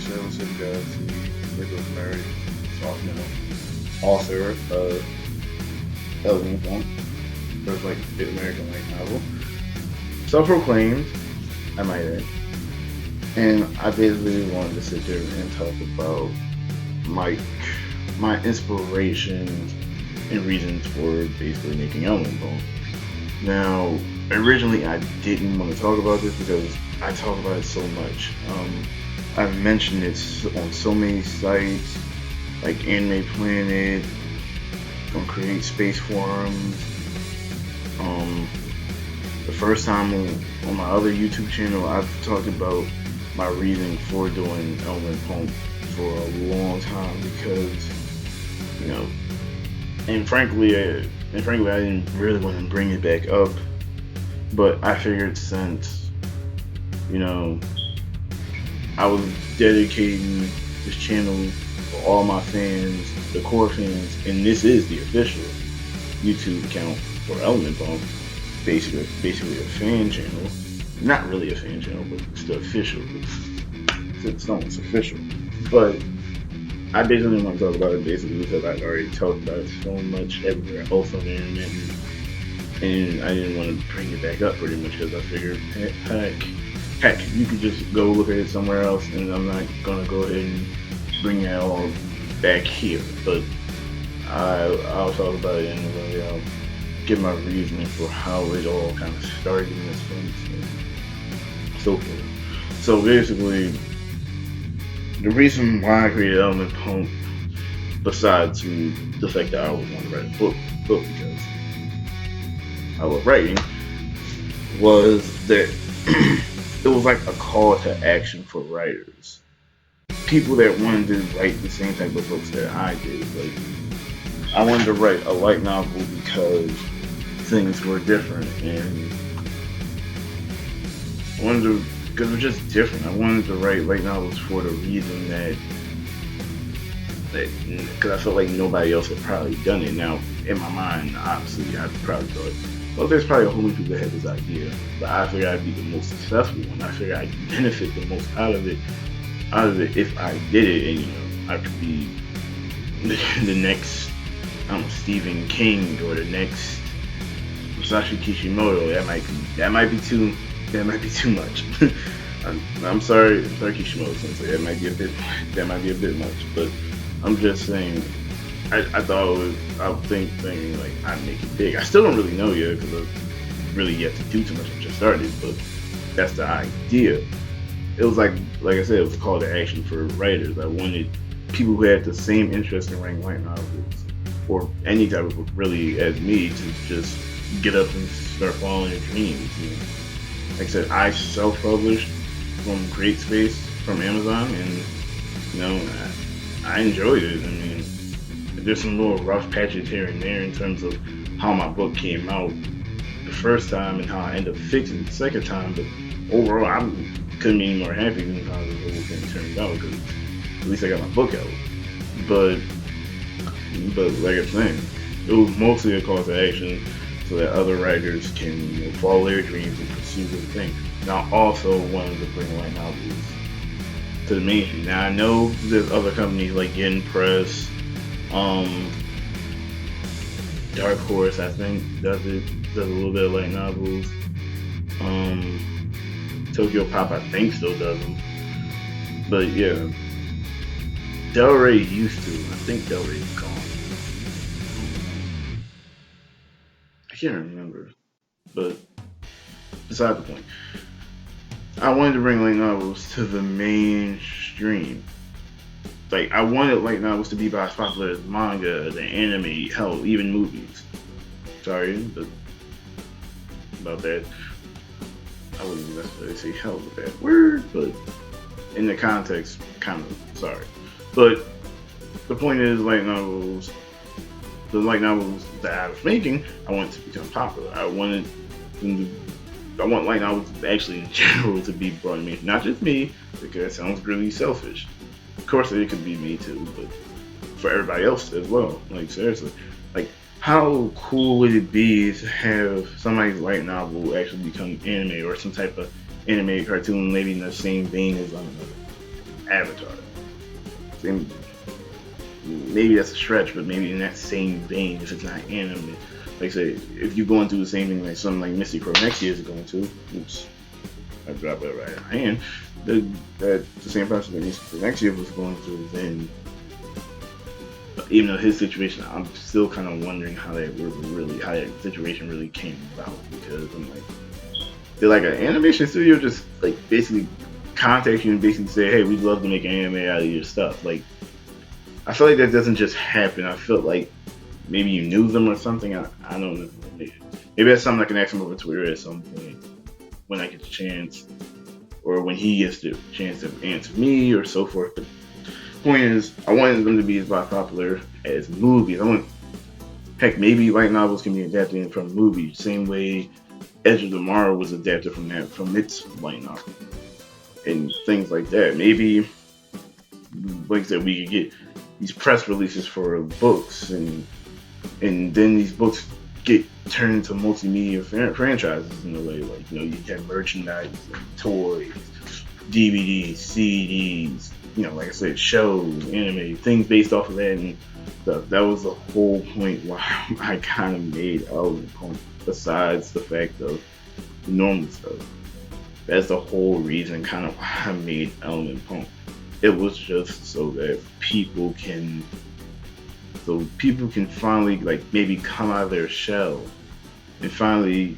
said, what's up, guys? Nicholas Murray, author of Elegant Funk, first like big American light novel, self-proclaimed, I might add. And I basically wanted to sit there and talk about my my inspirations and reasons for basically making Element Bone. Now, originally I didn't want to talk about this because I talk about it so much. I've mentioned it on so many sites, like Anime Planet, on Create Space forums. The first time on my other YouTube channel, I've talked about my reason for doing Element Punk for a long time because, you know, and frankly, I didn't really want to bring it back up, but I figured since, you know, I was dedicating this channel for all my fans, the core fans, and this is the official YouTube account for Element Punk, basically a fan channel. Not really a fan channel, but it's the official. It's official. But I basically didn't want to talk about it basically because I've already talked about it so much everywhere else on the internet, and I didn't want to bring it back up pretty much because I figured, heck, you could just go look at it somewhere else, and I'm not gonna go ahead and bring it all back here. But I'll talk about it anyway. I'll give my reasoning for how it all kind of started in this sense and so forth. So basically, the reason why I created Element Punk, besides the fact that I always wanted to write a book because I love writing, was that it was like a call to action for writers. People that wanted to write the same type of books that I did. Like, I wanted to write a light novel because things were different, and because it was just different. I wanted to write light novels for the reason that because I felt like nobody else had probably done it. Now, in my mind, obviously, I probably thought, well, there's probably a whole bunch of people that had this idea, but I figured I'd be the most successful one. I figured I'd benefit the most out of it if I did it, and, you know, I could be the next, I don't know, Stephen King or the next Masashi Kishimoto. That might be too much. I'm sorry, Kishimoto Sensei. That might be a bit much, but I'm just saying. I was thinking like I'd make it big. I still don't really know yet because I've really yet to do too much. I just started, but that's the idea. It was like I said, it was a call to action for writers. I wanted people who had the same interest in writing light novels or any type of book really as me to just get up and start following their dreams. You know? Like I said, I self-published from Create Space from Amazon, and, you know, I enjoyed it. I mean, there's some little rough patches here and there in terms of how my book came out the first time and how I ended up fixing it the second time, but overall, I couldn't be any more happy than how the whole thing turned out because at least I got my book out. But like I'm saying, it was mostly a call to action so that other writers can, you know, follow their dreams and pursue their thing. Now, I also wanted to bring light novels to the mainstream. Now, I know there's other companies like Yen Press, Dark Horse, I think, does a little bit of light novels. Tokyo Pop, I think, still does them. But yeah, Del Rey used to. I think Del Rey's gone. I can't remember. But beside the point, I wanted to bring light novels to the mainstream. Like, I wanted light novels to be about as popular as manga, the anime, hell, even movies. Sorry, but about that. I wouldn't necessarily say hell with that word, but in the context, kind of sorry. But the point is, the light novels that I was making, I wanted to become popular. I want light novels actually in general to be brought to me, not just me, because that sounds really selfish. Of course, it could be me too, but for everybody else as well. Like, seriously, like, how cool would it be to have somebody's light novel actually become anime or some type of animated cartoon, maybe in the same vein as another? Avatar. Same, maybe that's a stretch, but maybe in that same vein, if it's not anime, like I said, if you're going through the same thing like something like Mystic Pro next year is going to, oops, I dropped it right in my hand. The same person that Mystic Pro next year was going through, then even though his situation, I'm still kind of wondering how that situation really came about because I'm like, they're like an animation studio just like basically contact you and basically say, hey, we'd love to make an anime out of your stuff. Like, I feel like that doesn't just happen. I feel like maybe you knew them or something. I don't know. Maybe that's something I can ask him over Twitter at some point when I get the chance, or when he gets the chance to answer me, or so forth. But the point is, I wanted them to be as popular as movies. I want, heck, maybe light novels can be adapted from movies, same way Edge of Tomorrow was adapted from its light novel, and things like that. Maybe, like I said, we could get these press releases for books, and then these books get turned into multimedia franchises in a way. Like, you have merchandise, toys, DVDs, CDs. Like I said, shows, anime, things based off of that and stuff. That was the whole point why I kind of made Element Punk. Besides the fact of the normal stuff, that's the whole reason, kind of why I made Element Punk. It was just so people can finally, like, maybe come out of their shell and finally,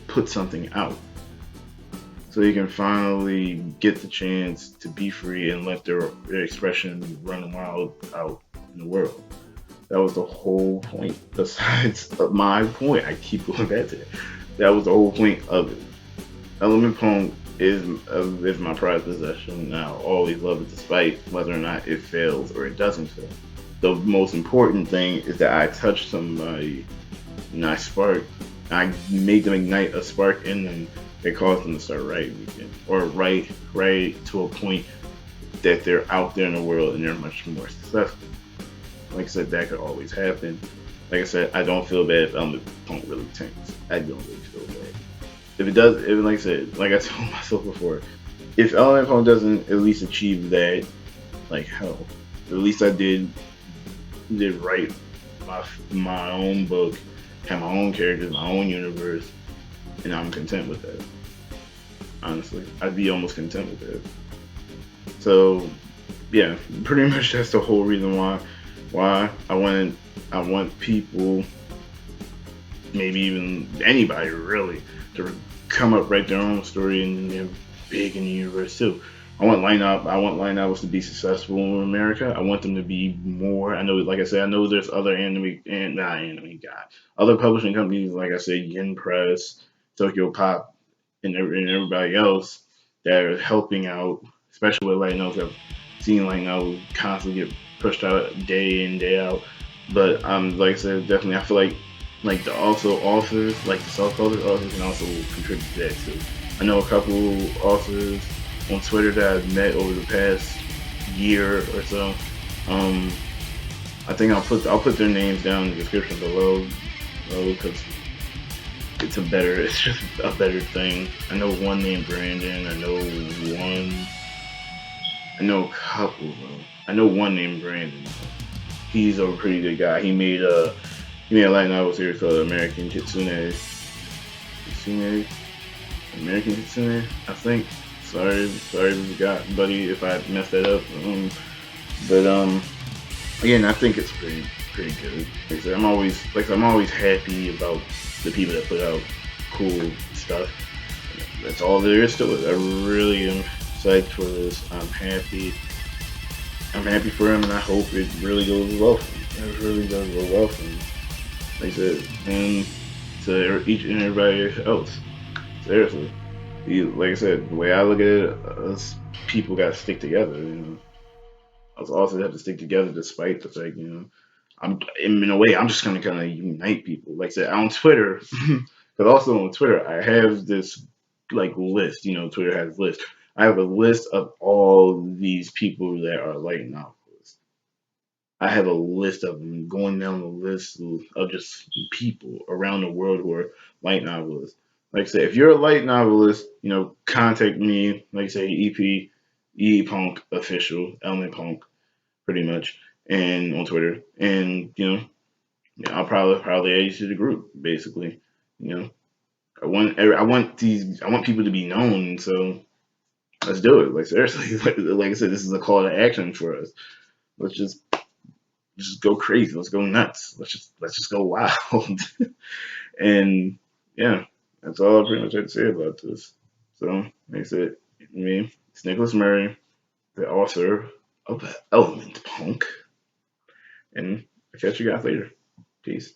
put something out. So they can finally get the chance to be free and let their expression run wild out in the world. That was the whole point. Besides my point, I keep going back to it. That was the whole point of it. Element Punk is my prized possession, and I'll always love it, despite whether or not it fails or it doesn't fail. The most important thing is that I touch somebody and I make them ignite a spark in them that caused them to start writing again, or write to a point that they're out there in the world and they're much more successful. Like I said, that could always happen. Like I said, I don't feel bad if Element Punk really tanks. I don't really feel bad. If it does, if, like I said, like I told myself before, if Element Punk doesn't at least achieve that, like, hell, at least I did write my own book, have my own characters, my own universe, and I'm content with that. Honestly, I'd be almost content with that. So, yeah, pretty much that's the whole reason why I want people, maybe even anybody really, to come up, write their own story, and they're big in the universe too. I want line novels to be successful in America. I want them to be more. I know, like I said, I know there's other anime and not anime, God, other publishing companies, like I said, Yen Press, Tokyo Pop, and everybody else that are helping out, especially with light novels. I've seen light novels constantly get pushed out day in, day out. But like I said, definitely I feel like the also authors, like the self-published authors, can also contribute to that too. I know a couple authors on Twitter that I've met over the past year or so. Um, I think I'll put their names down in the description below, because it's just a better thing. I know one named Brandon. I know a couple though. I know one named Brandon. He's a pretty good guy. He made a light novel series called Kitsune, American Kitsune, I think. Sorry, God, buddy, if I messed that up. But again, I think it's pretty good. Like I said, I'm always happy about the people that put out cool stuff. That's all there is to it. I really am excited for this. I'm happy. I'm happy for him, and I hope it really goes well for him. It really does go well for him. Like I said, and to each and everybody else. Seriously, like I said, the way I look at it, us people got to stick together. Us also have to stick together despite the fact, in a way, I'm just gonna kind of unite people. Like I said, on Twitter, but also on Twitter, I have this like list. Twitter has lists. I have a list of all these people that are light novelists. I have a list of them, going down the list of just people around the world who are light novelists. Like I said, if you're a light novelist, contact me. Like I say, EP. Punk official, Element Punk, pretty much, and on Twitter. And I'll probably add you to the group, basically. You know, I want people to be known, so let's do it. Like seriously, like I said, this is a call to action for us. Let's just go crazy. Let's go nuts. Let's just go wild. And yeah, that's all I pretty much had to say about this. So, like I said, me, it's Nicholas Murray, the author of Element Punk, and I'll catch you guys later. Peace.